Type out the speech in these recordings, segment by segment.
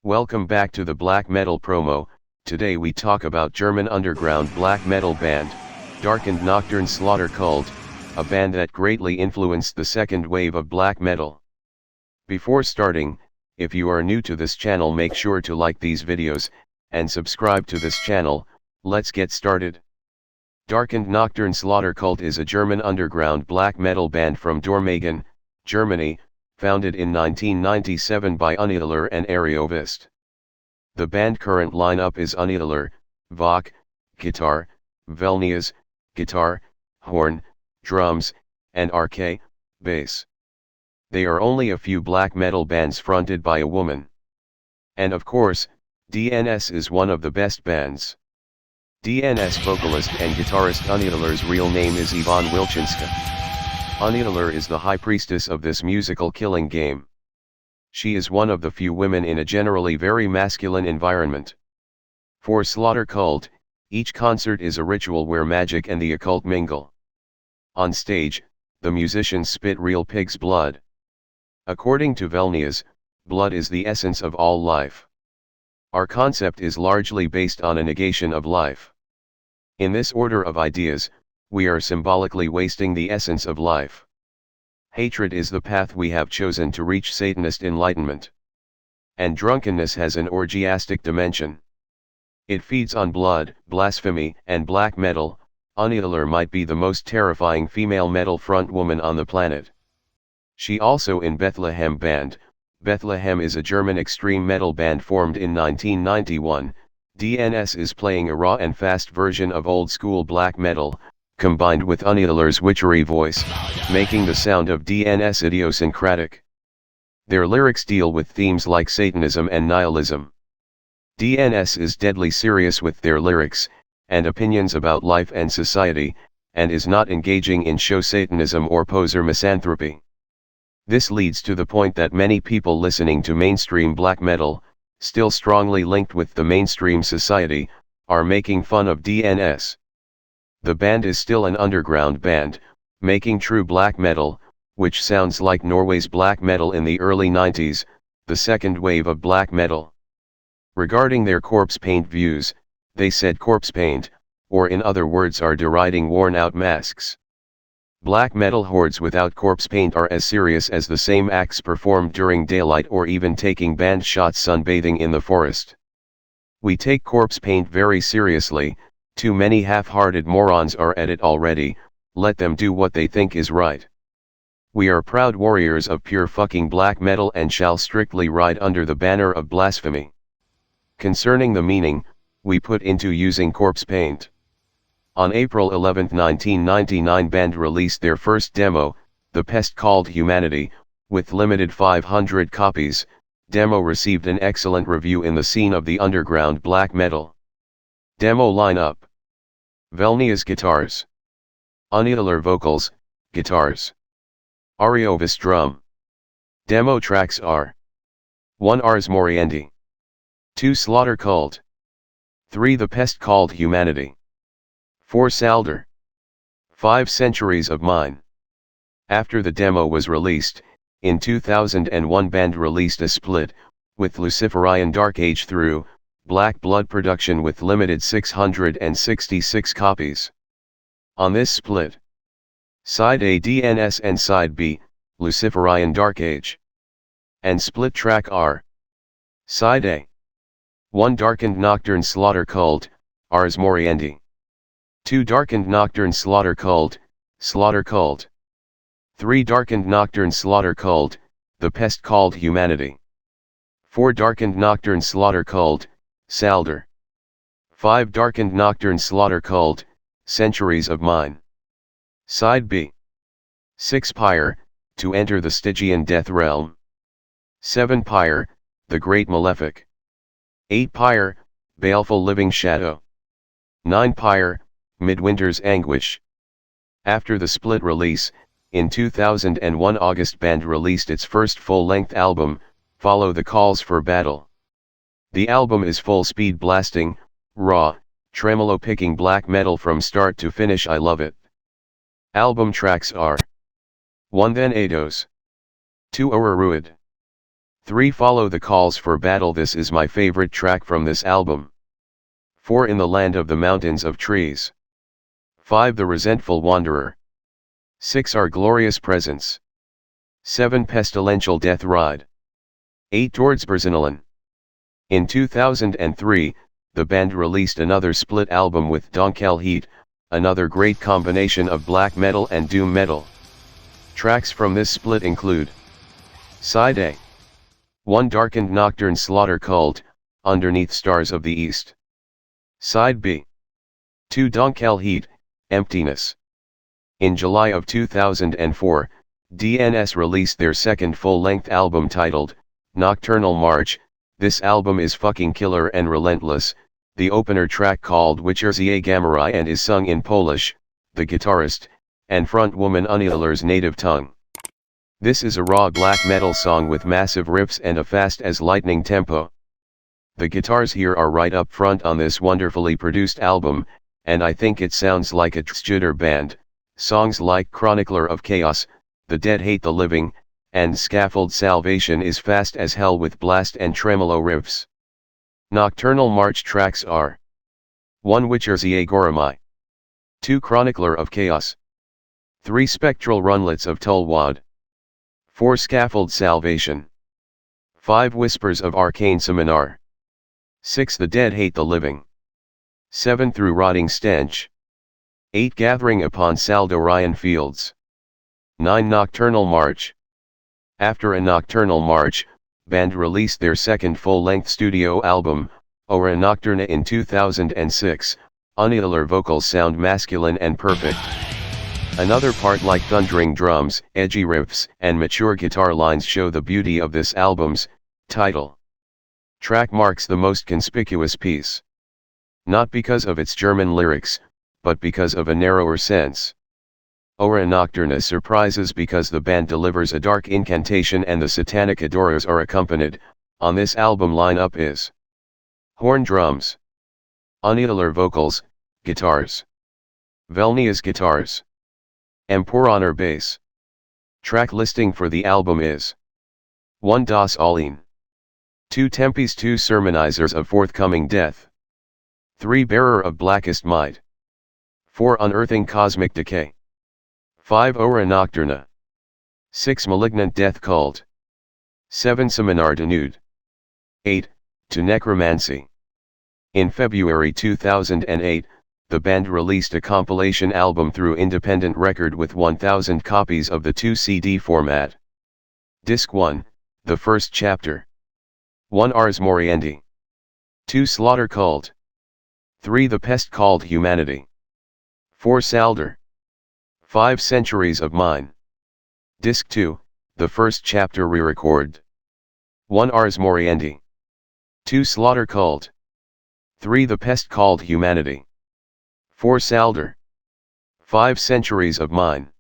Welcome back to the black metal promo. Today we talk about German underground black metal band, Darkened Nocturn Slaughtercult, a band that greatly influenced the second wave of black metal. Before starting, if you are new to this channel, make sure to like these videos, and subscribe to this channel. Let's get started. Darkened Nocturn Slaughtercult is a German underground black metal band from Dormagen, Germany, founded in 1997 by Eine and Ariovist. The band current lineup is Eine, Voc, guitar, Velnias, guitar, horn, drums, and RK, bass. They are only a few black metal bands fronted by a woman. And of course, DNS is one of the best bands. DNS vocalist and guitarist Aniler's real name is Yvonne Wilczynska. Aniler is the high priestess of this musical killing game. She is one of the few women in a generally very masculine environment. For Slaughtercult, each concert is a ritual where magic and the occult mingle. On stage, the musicians spit real pig's blood. According to Velnias, blood is the essence of all life. Our concept is largely based on a negation of life. In this order of ideas, we are symbolically wasting the essence of life. Hatred is the path we have chosen to reach Satanist enlightenment. And drunkenness has an orgiastic dimension. It feeds on blood, blasphemy, and black metal. Aniler might be the most terrifying female metal frontwoman on the planet. She also in Bethlehem Band. Bethlehem is a German extreme metal band formed in 1991. DNS is playing a raw and fast version of old school black metal, combined with Aniler's witchery voice, making the sound of DNS idiosyncratic. Their lyrics deal with themes like Satanism and nihilism. DNS is deadly serious with their lyrics, and opinions about life and society, and is not engaging in show Satanism or poser misanthropy. This leads to the point that many people listening to mainstream black metal, still strongly linked with the mainstream society, are making fun of DNS. The band is still an underground band, making true black metal, which sounds like Norway's black metal in the early 90s, the second wave of black metal. Regarding their corpse paint views, they said corpse paint, or in other words are deriding worn-out masks. Black metal hordes without corpse paint are as serious as the same acts performed during daylight or even taking band shots sunbathing in the forest. We take corpse paint very seriously. Too many half-hearted morons are at it already. Let them do what they think is right. We are proud warriors of pure fucking black metal and shall strictly ride under the banner of blasphemy. Concerning the meaning, we put into using corpse paint. On April 11, 1999 band released their first demo, The Pest Called Humanity, with limited 500 copies. Demo received an excellent review in the scene of the underground black metal. Demo lineup: Velnias guitars, Aniler vocals, guitars, Ariovis drum. Demo tracks are 1. Ars Moriendi, 2. Slaughtercult, 3. The Pest Called Humanity, 4. Salder, 5. Centuries of Mine. After the demo was released, in 2001 band released a split, with Luciferian Dark Age through Black Blood production with limited 666 copies. On this split, Side A DNS and Side B, Luciferian Dark Age. And split track are: Side A, 1. Darkened Nocturn Slaughtercult, Ars Moriendi, 2. Darkened Nocturn Slaughtercult, Slaughtercult, 3. Darkened Nocturn Slaughtercult, The Pest Called Humanity, 4. Darkened Nocturn Slaughtercult, Salder, 5. Darkened Nocturn Slaughtercult, Centuries of Mine. Side B: 6. Pyre, To Enter the Stygian Death Realm, 7. Pyre, The Great Malefic, 8. Pyre, Baleful Living Shadow, 9. Pyre, Midwinter's Anguish. After the split release, in 2001 August band released its first full-length album, Follow the Calls for Battle. The album is full-speed blasting, raw, tremolo-picking black metal from start to finish. I love it. Album tracks are: 1. Then Eidos, 2. Oreruid, 3. Follow the calls for battle. This is my favorite track from this album. 4. In the land of the mountains of trees. 5. The resentful wanderer. 6. Our glorious presence. 7. Pestilential death ride. 8. Towards Berzinalen. In 2003, the band released another split album with Donkel Heat, another great combination of black metal and doom metal. Tracks from this split include: Side A. 1. Darkened Nocturn Slaughtercult, Underneath Stars of the East. Side B. 2. Donkel Heat, Emptiness. In July of 2004, DNS released their second full-length album titled Nocturnal March. This album is fucking killer and relentless. The opener track called Wyczerzie Gamerai and is sung in Polish, the guitarist and frontwoman Uniler's native tongue. This is a raw black metal song with massive riffs and a fast as lightning tempo. The guitars here are right up front on this wonderfully produced album, and I think it sounds like a Tjuder band. Songs like Chronicler of Chaos, The Dead Hate the Living, and Scaffold Salvation is fast as hell with blast and tremolo riffs. Nocturnal March tracks are: 1. Wyczerzie Gamerai. 2. Chronicler of Chaos. 3. Spectral Runlets of Tulwad. 4. Scaffold Salvation. 5. Whispers of Arcane Seminar. 6. The Dead Hate the Living. 7. Through Rotting Stench. 8. Gathering upon Saldorian Fields. 9. Nocturnal March. After a Nocturnal March, band released their second full-length studio album, Eine Nocturne, in 2006. Uniler vocals sound masculine and perfect. Another part like thundering drums, edgy riffs, and mature guitar lines show the beauty of this album's title track marks the most conspicuous piece. Not because of its German lyrics, but because of a narrower sense. Eine Nocturne surprises because the band delivers a dark incantation and the satanic adorers are accompanied. On this album lineup is horn drums, Uniler vocals, guitars, Velnias guitars, Emporaner bass. Track listing for the album is: 1. Das Allein. 2. Tempes 2. Sermonizers of Forthcoming Death. 3. Bearer of Blackest Might. 4. Unearthing Cosmic Decay. 5. Eine Nocturne. 6. Malignant Death Cult. 7. Seminar de Nude. 8. To Necromancy. In February 2008, the band released a compilation album through independent record with 1,000 copies of the 2 CD format. Disc 1, the first chapter. 1. Ars Moriendi. 2. Slaughtercult. 3. The Pest Called Humanity. 4. Salder. 5. Centuries of Mine. Disc 2, the first chapter re-record. 1. Ars Moriendi. 2. Slaughtercult. 3. The Pest Called Humanity. 4. Salder. 5. Centuries of Mine.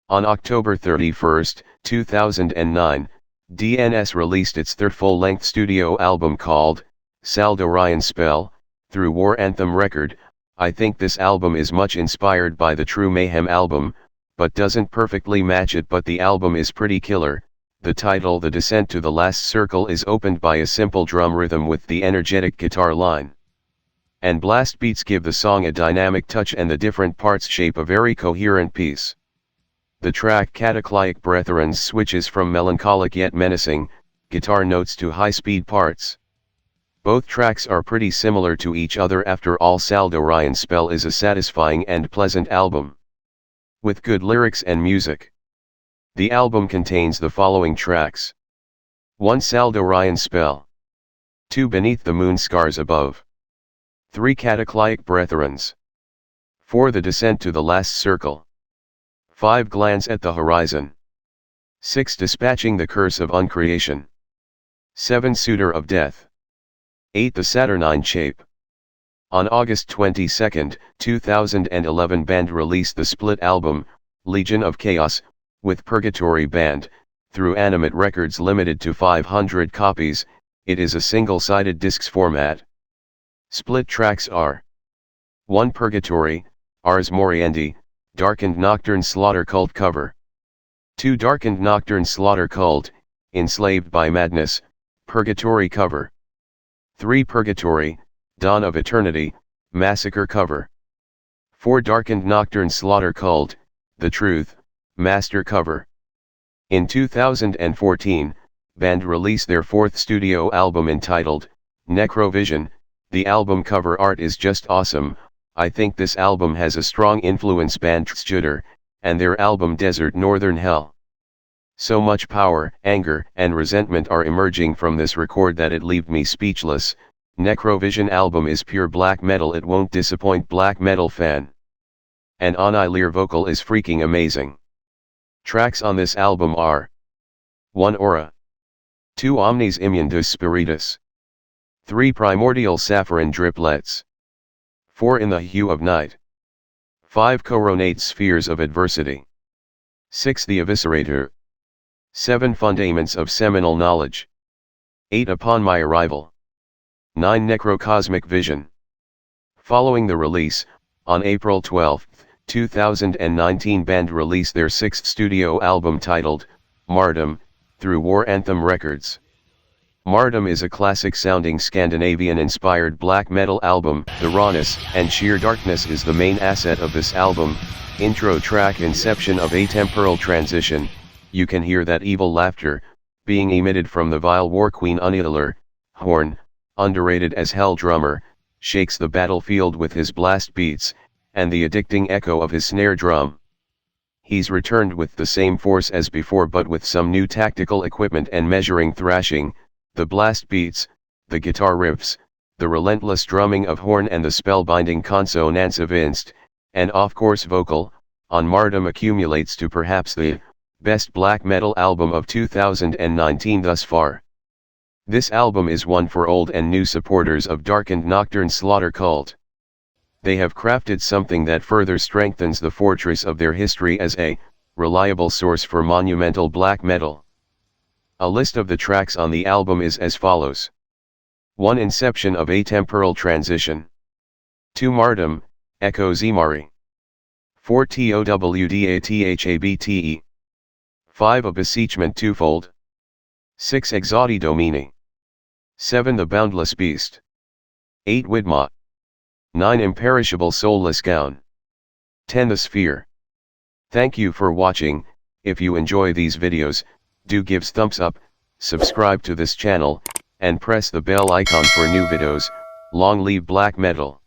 On October 31, 2009, DNS released its third full-length studio album called Saldorian Spell, through War Anthem record. I think this album is much inspired by the True Mayhem album, but doesn't perfectly match it, but the album is pretty killer. The title The Descent to the Last Circle is opened by a simple drum rhythm with the energetic guitar line and blast beats give the song a dynamic touch, and the different parts shape a very coherent piece. The track Cataclysmic Brethren switches from melancholic yet menacing guitar notes to high-speed parts. Both tracks are pretty similar to each other. After all, Saldorian Spell is a satisfying and pleasant album with good lyrics and music. The album contains the following tracks: 1. Saldorian Spell. 2. Beneath the Moon Scars Above. 3. Cataclysmic Brethren. 4. The Descent to the Last Circle. 5. Glance at the Horizon. 6. Dispatching the Curse of Uncreation. 7. Suitor of Death. 8. The Saturnine Shape. On August 22, 2011, band released the split album, Legion of Chaos, with Purgatory Band, through Animate Records, limited to 500 copies. It is a single-sided discs format. Split tracks are: 1. Purgatory, Ars Moriendi, Darkened Nocturn Slaughtercult cover. 2. Darkened Nocturn Slaughtercult, Enslaved by Madness, Purgatory cover. 3 Purgatory, Dawn of Eternity, Massacre cover. 4 Darkened Nocturn Slaughtercult, The Truth, Master cover. In 2014, band released their 4th studio album entitled, Necrovision. The album cover art is just awesome. I think this album has a strong influence band Juder, and their album Desert Northern Hell. So much power, anger, and resentment are emerging from this record that it left me speechless. Necrovision album is pure black metal, it won't disappoint black metal fan. And eine vocal is freaking amazing. Tracks on this album are 1 Aura, 2 Omnes Immundus Spiritus, 3 Primordial Saffron Driplets, 4 In the Hue of Night, 5 Coronate Spheres of Adversity, 6 The Eviscerator, 7 Fundaments of Seminal Knowledge, 8 Upon My Arrival, 9 Necrocosmic Vision. Following the release, on April 12, 2019 band released their 6th studio album titled, Martyrdom, through War Anthem Records. Martyrdom is a classic-sounding Scandinavian-inspired black metal album. The rawness and sheer darkness is the main asset of this album. Intro track Inception of Atemporal Transition. You can hear that evil laughter, being emitted from the vile war queen Unidler. Horn, underrated as hell drummer, shakes the battlefield with his blast beats, and the addicting echo of his snare drum. He's returned with the same force as before but with some new tactical equipment and measuring thrashing, the blast beats, the guitar riffs, the relentless drumming of horn and the spellbinding consonance of inst, and off-course vocal, on Martyrdom accumulates to perhaps the best black metal album of 2019 thus far. This album is one for old and new supporters of Darkened Nocturn Slaughtercult. They have crafted something that further strengthens the fortress of their history as a reliable source for monumental black metal. A list of the tracks on the album is as follows. 1 Inception of Atemporal Transition, 2 Martyrdom, Echo Zemari, 4 Towdathabte, 5 A Beseechment Twofold, 6 Exaudi Domini, 7 The Boundless Beast, 8 Widma, 9 Imperishable Soulless Gown, 10 The Sphere. Thank you for watching. If you enjoy these videos, do give thumbs up, subscribe to this channel, and press the bell icon for new videos. Long live black metal.